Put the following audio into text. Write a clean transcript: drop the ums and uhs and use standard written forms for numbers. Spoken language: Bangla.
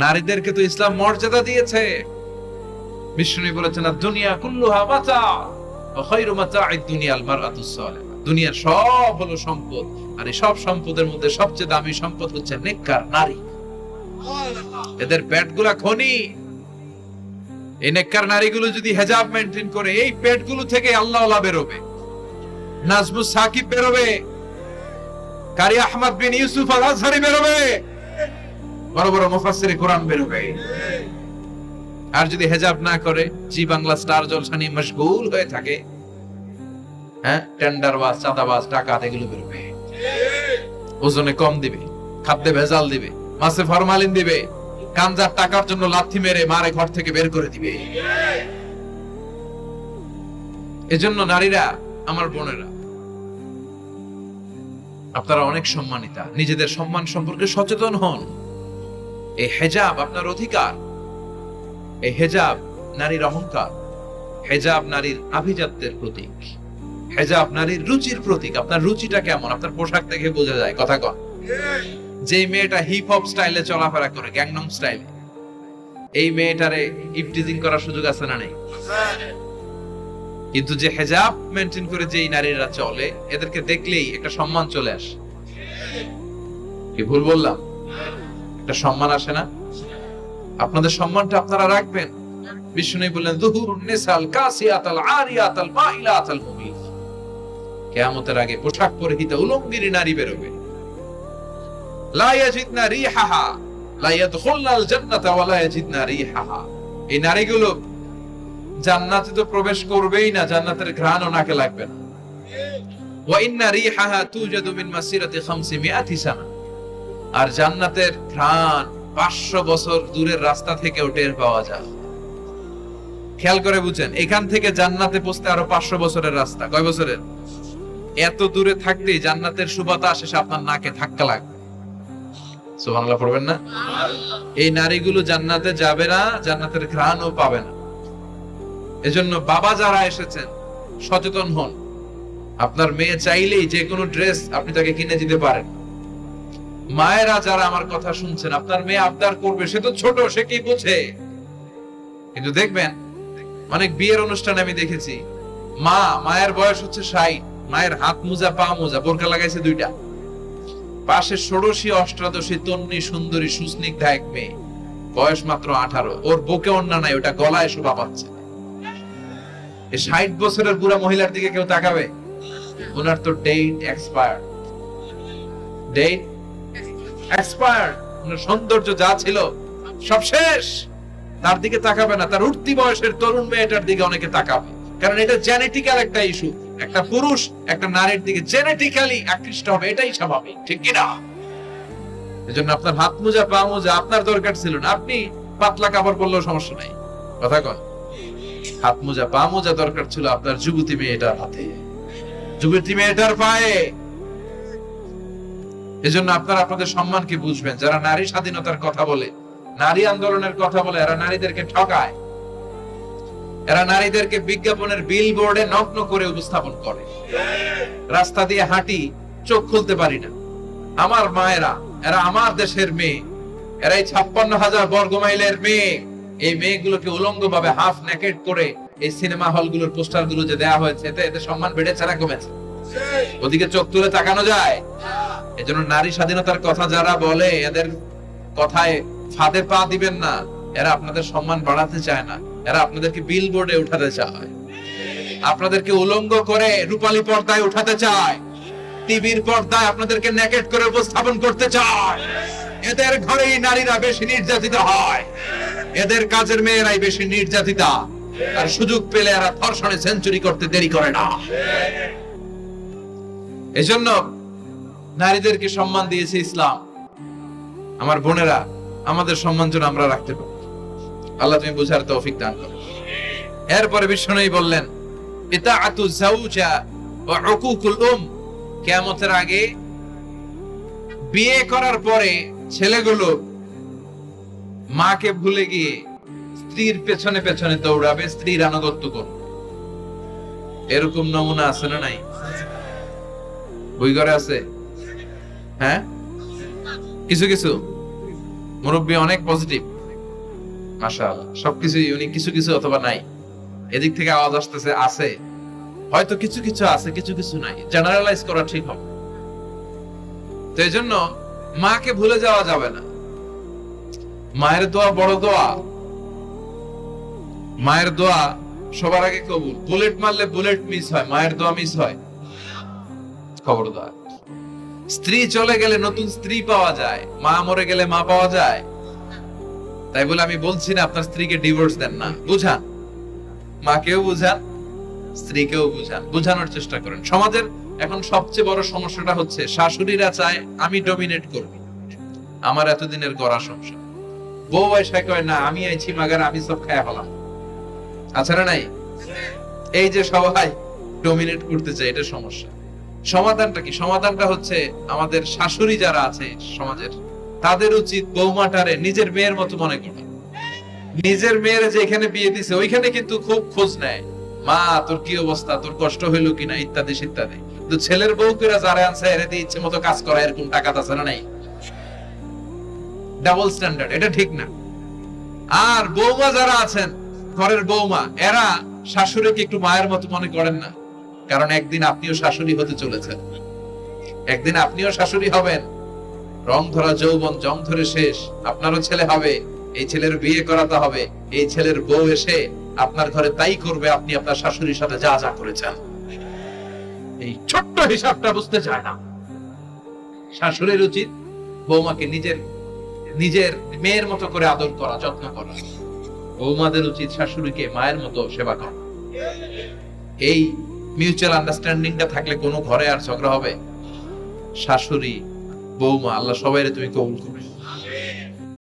নারীদেরকে তো ইসলাম মর্যাদা দিয়েছে। বিষ্ণু বলেছেন দুনিয়া কুল্লুহা মাতা ওয়া খায়রু মাতা'আদ দুনিয়াল মারআতুস সালিহা। দুনিয়ার সব হলো সম্পদ, আর এই সব সম্পদের মধ্যে সবচেয়ে দামি সম্পদ হচ্ছে নেককার নারী। এদের পেটগুলা খনি। এই নেককার নারীগুলো যদি হিজাব মেইনটেইন করে, এই পেটগুলো থেকে আল্লাহওয়ালা বেরোবে, নাজমুস সাকিব বেরোবে, কারি আহমদ বিন ইউসুফ আল আজহারি বেরোবে, বড় বড় মুফাসসিরে কোরআন বেরোবে। আর যদি হিজাব না করে, জি বাংলা স্টার জলসা নিয়ে মশগুল হয়ে থাকে, হ্যাঁ, টেন্ডারবাজ, চাঁদাবাজ, ডাকাত, এগুলো বেরোবে। ওজনে কম দিবে, খাদ্যে ভেজাল দিবে, মাছে ফরমালিন দিবে, গাঞ্জার টাকার জন্য লাথি মেরে মারে ঘর থেকে বের করে দিবে। এজন্য নারীরা, আমার বোনেরা, আপনারা অনেক সম্মানিতা। নিজেদের সম্মান সম্পর্কে সচেতন হন। এই হিজাব আপনার অধিকার। এই হিজাব নারীর অহংকার। হিজাব নারীর আভিজাত্যের প্রতীক। হিজাব নারীর রুচির প্রতীক। আপনার রুচিটা কেমন আপনার পোশাক দেখে বোঝা যায়। কথা কন। যে মেয়েটা হিপ হপ স্টাইলে চলাফেরা করে, গ্যাংনম স্টাইলে, এই মেয়েটারে ইফটিজিং করার সুযোগ আছে না নেই? কিন্তু যে হিজাব মেইনটেইন করে যেই নারীরা চলে, এদেরকে দেখলেই একটা সম্মান চলে আসে। কি ভুল বললাম? একটা সম্মান আসে না? আপনাদের সম্মানটা আপনারা রাখবেন। বিষ্ণু বললেন যুহুরুন নিসাল কাসিয়াতাল আরিয়াতাল মাইলাতাল মুমিত। কিয়ামতের আগে পোশাক পরিহিত উলঙ্গিনী নারী বেরোবে। লা ইয়াজিদনা রিহাহা লা ইয়াদখুলনাল জান্নাতা ওয়া লা ইয়াজিদনা রিহাহা। এই নারীগুলো জান্নাতে তো প্রবেশ করবেই না, জান্নাতের ঘ্রাণও নাকে লাগবে না। ওয়া ইন্না রিহাহা তুজাদু মিন মাসিরাতি 500 সানা। আর জান্নাতের ঘ্রাণ 500 বছর দূরের রাস্তা থেকেও টের পাওয়া যায়। খেয়াল করে বুঝেন, এখান থেকে জান্নাতে পৌঁছতে আরো 500 বছরের রাস্তা। কয় বছরের? এত দূরে থাকতেই জান্নাতের সুবাতাস এসে আপনার নাকে ধাক্কা লাগবে। সুবহানাল্লাহ পড়বেন না? এই নারীগুলো জান্নাতে যাবে না, জান্নাতের ঘ্রাণও পাবে না। এজন্য বাবা যারা এসেছেন, সচেতন হন। আপনার মেয়ে চাইলেই যে কোনো ড্রেস আপনি তাকে কিনে দিতে পারেন। মায়েরা যারা আমার কথা শুনছেন, আপনার মেয়ে আবদার করবে, সে তো ছোট, সে কি বুঝে? কিন্তু দেখবেন অনেক বিয়ের অনুষ্ঠানে আমি দেখেছি, মায়ের বয়স হচ্ছে 60, মায়ের হাত মোজা, পা মোজা, বোরকা লাগাইছে 2টা। পাশে ষোড়শী, অষ্টাদশী, তন্নি, সুন্দরী, সুস্নিগ্ধা এক মেয়ে, বয়স মাত্র 18। ওর বুকে ওড়না নাই, ওটা গলায় শোভা পাচ্ছে। এই 60 বছরের বুড়া মহিলার দিকে কেউ তাকাবে? ওনার তো ডেট এক্সপায়ার্ড। Date expired. ওনার সৌন্দর্য যা ছিল সব শেষ। তার দিকে তাকাবে না। তার উঠতি বয়সের তরুণ মেয়েটার দিকে অনেকে তাকাবে, কারণ এটা জেনেটিক্যাল একটা ইস্যু। একটা পুরুষ একটা নারীর দিকে জেনেটিক্যালি আকৃষ্ট হবে, এটাই স্বাভাবিক, ঠিক কিনা? এজন্য আপনার হাত মোজা, পা মোজা আপনার দরকার ছিল না। আপনি পাতলা কাপড় পরলেও সমস্যা নাই। কথা কন। হাত মোজা, পা মোজা দরকার ছিল আপনার যুবতী মেয়েটার হাতে, যুবতী মেয়েটার পায়ে। এজন্য আপনারা আপনাদের সম্মানকে বুঝবেন। যারা নারী স্বাধীনতার কথা বলে, নারী আন্দোলনের কথা বলে, এরা নারীদেরকে ঠকায়। এরা নারীদেরকে বিজ্ঞাপনের বিলবোর্ডে নগ্ন করে উপস্থাপন করে। রাস্তা দিয়ে হাঁটি, চোখ খুলতে পারি না। আমার মায়েরা, এরা আমার দেশের মেয়ে, এরা এই 56,000 বর্গ মাইলের মেয়ে। এই মেয়েগুলোকে উলঙ্গ ভাবে হাফ নেকেড করে এই সিনেমা হলগুলোর পোস্টার গুলো যে দেয়া হয়েছে, এতে এদের সম্মান বেড়েছে না কমেছে? ওদিকে চোখ তুলে তাকানো যায়? এজন্য নারী স্বাধীনতার কথা যারা বলে, এদের কথায় ফাঁদে পা দিবেন না। এরা আপনাদের সম্মান বাড়াতে চায় না, এরা আপনাদেরকে বিলবোর্ডে উঠাতে চায়, আপনাদেরকে উলঙ্গ করে রূপালী পর্দায় উঠাতে চায়, টিভির পর্দায় আপনাদেরকে নেকেড করে উপস্থাপন করতে চায়। এদের ঘরেই নারীরা বেশি নির্যাতিত হয়, এদের কাজের মেয়েরাই বেশি নির্যাতিতা। আর সুযোগ পেলে এরা ধর্ষণে সেঞ্চুরি করতে দেরি করে না। এজন্য নারীদেরকে সম্মান দিয়েছে ইসলাম। আমার বোনেরা, আমাদের সম্মান যেন আমরা রাখতে পারি। আল্লাহ তুমি বুঝার তৌফিক দান করো। এরপরে বিষ্ণু বললেন ইতাআতু যাওজা ওয়া উকুকুল কিয়ামতের আগে বিয়ে করার পরে ছেলেগুলো মাকে ভুলে গিয়ে স্ত্রীর পেছনে পেছনে দৌড়াবে, স্ত্রীর আনুগত্য করবে। এরকম নমুনা আছে না নাই? বই ঘরে আছে, হ্যাঁ, কিছু কিছু। মুরব্বী অনেক পজিটিভ, মাশাআল্লাহ। সবকিছু ইউনিক, কিছু কিছু অথবা নাই। এদিক থেকে আওয়াজ আসতেছে আছে, হয়তো কিছু কিছু আছে, কিছু কিছু নাই। জেনারেলাইজ করা ঠিক হবে। তো এই জন্য মাকে ভুলে যাওয়া যাবে না। মায়ের দোয়া বড় দোয়া। মায়ের দোয়া সবার আগে কবুল। বুলেট মারলে বুলেট মিস হয়, মায়ের দোয়া মিস হয়? খবরদার। স্ত্রী চলে গেলে নতুন স্ত্রী পাওয়া যায়, মা মরে গেলে মা পাওয়া যায়? তাই বলে আমি বলছি না আপনার স্ত্রীকে ডিভোর্স দেন না, বুঝান। মাকেও বুঝান, স্ত্রীকেও বুঝান, বুঝানোর চেষ্টা করেন। সমাজের এখন সবচেয়ে বড় সমস্যাটা হচ্ছে শাশুড়িরা চায় আমি ডমিনেট করব, আমার এতদিনের গড়া সংসার। বউ এসে কয় না আমি আইছি মাগার আমি সব খায়া হলাম। আচ্ছা না নাই? এই যে সবাই ডমিনেট করতে চায়, এটা সমস্যা। সমাধানটা কি? সমাধানটা হচ্ছে আমাদের শাশুড়ি যারা আছে সমাজের, তাদের উচিত বৌমাটারে নিজের মেয়ের মতো মনে করা। নিজের মেয়ের যেখানে বিয়ে দিছে ওইখানে কিন্তু খুব খোঁজ নেয়, মা তোর কি অবস্থা, তোর কষ্ট হইলো কিনা, ইত্যাদি ইত্যাদি। তো ছেলের বউ কেরা যারা আনছে এর দিয়ে ইচ্ছে মতো কাজ করা, এরকম টাকা আছে না নাই? ডাবল স্ট্যান্ডার্ড, এটা ঠিক না। আর বৌমা যারা আছেন, ঘরের বৌমা, এরা শাশুড়িকে একটু মায়ের মতো মনে করেন না? কারণ একদিন আপনিও শাশুড়ি হতে চলেছেন, একদিন আপনিও শাশুড়ি হবেন। রং ধরা যৌবন জং ধরে শেষ, আপনারও ছেলে হবে, এই ছেলের বিয়ে করাতে হবে, এই ছেলের বউ এসে আপনার ঘরে তাই করবে আপনি আপনার শাশুড়ির সাথে যা যা করেছেন। এই ছোট্ট হিসাবটা বুঝতে চায় না। শাশুড়ির উচিত বৌমাকে নিজের নিজের মেয়ের মতো করে আদর করা, যত্ন করা। বৌমাদের উচিত শাশুড়িকে মায়ের মতো সেবা করা। এই মিউচুয়াল আন্ডারস্ট্যান্ডিংটা থাকলে কোনো ঘরে আর ঝগড়া হবে? শাশুড়ি, বৌমা, আল্লাহ সবাইরে তুমি কবুল করবে।